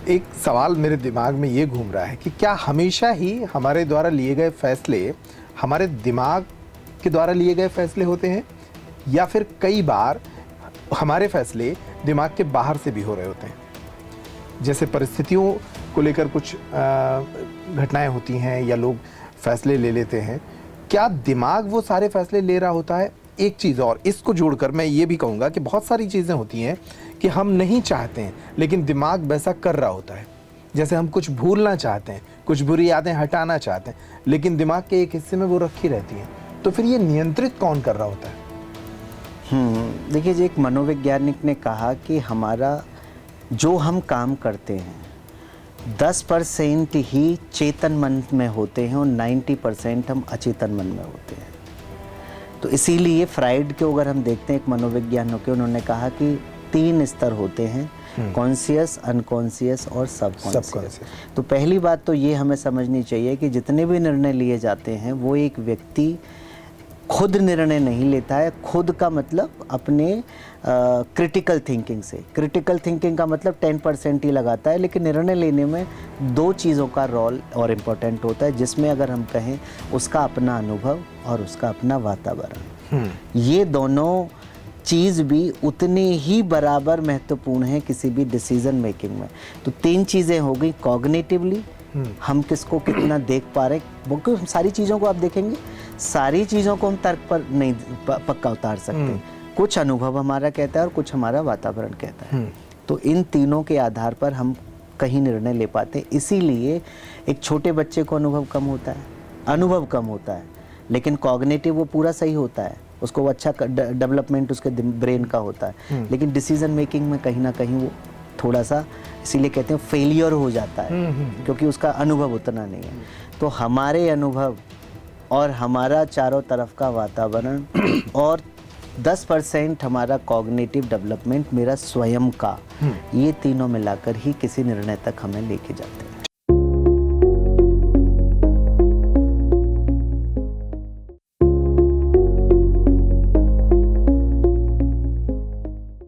एक सवाल मेरे दिमाग में ये घूम रहा है कि क्या हमेशा ही हमारे द्वारा लिए गए फैसले हमारे दिमाग के द्वारा लिए गए फैसले होते हैं, या फिर कई बार हमारे फैसले दिमाग के बाहर से भी हो रहे होते हैं? जैसे परिस्थितियों को लेकर कुछ घटनाएं होती हैं या लोग फैसले ले लेते हैं, क्या दिमाग वो सारे फैसले ले रहा होता है? एक चीज़ और इसको जोड़कर मैं ये भी कहूँगा कि बहुत सारी चीज़ें होती हैं कि हम नहीं चाहते हैं लेकिन दिमाग वैसा कर रहा होता है। जैसे हम कुछ भूलना चाहते हैं, कुछ बुरी यादें हटाना चाहते हैं, लेकिन दिमाग के एक हिस्से में वो रखी रहती हैं। तो फिर ये नियंत्रित कौन कर रहा होता है? देखिए जी, एक मनोवैज्ञानिक ने कहा कि हमारा जो हम काम करते हैं 10% ही चेतन मन में होते हैं और 90% हम अचेतन मन में होते हैं। तो इसीलिए फ्राइड के अगर हम देखते हैं, एक मनोवैज्ञानिक के, उन्होंने कहा कि 3 स्तर होते हैं, कॉन्शियस, अनकॉन्शियस और सबकॉन्शियस। तो पहली बात तो ये हमें समझनी चाहिए कि जितने भी निर्णय लिए जाते हैं वो एक व्यक्ति खुद निर्णय नहीं लेता है। खुद का मतलब अपने क्रिटिकल थिंकिंग से। क्रिटिकल थिंकिंग का मतलब 10% ही लगाता है, लेकिन निर्णय लेने में 2 चीज़ों का रोल और इम्पोर्टेंट होता है, जिसमें अगर हम कहें उसका अपना अनुभव और उसका अपना वातावरण। ये दोनों चीज़ भी उतनी ही बराबर महत्वपूर्ण है किसी भी डिसीजन मेकिंग में। तो 3 चीज़ें हो गई, कॉग्निटिवली हम किसको कितना देख पा रहे हैं। सारी चीज़ों को आप देखेंगे, सारी चीज़ों को हम तर्क पर नहीं पक्का उतार सकते। कुछ अनुभव हमारा कहता है और कुछ हमारा वातावरण कहता है। तो इन तीनों के आधार पर हम कहीं निर्णय ले पाते हैं। इसीलिए एक छोटे बच्चे को अनुभव कम होता है, लेकिन कॉग्निटिव वो पूरा सही होता है, उसको अच्छा डेवलपमेंट उसके ब्रेन का होता है, लेकिन डिसीजन मेकिंग में कहीं ना कहीं वो थोड़ा सा, इसीलिए कहते हैं फेलियर हो जाता है, क्योंकि उसका अनुभव उतना नहीं है। तो हमारे अनुभव और हमारा चारों तरफ का वातावरण और 10% हमारा कॉग्निटिव डेवलपमेंट, मेरा स्वयं का, ये तीनों मिलाकर ही किसी निर्णय तक हमें लेके जाते हैं।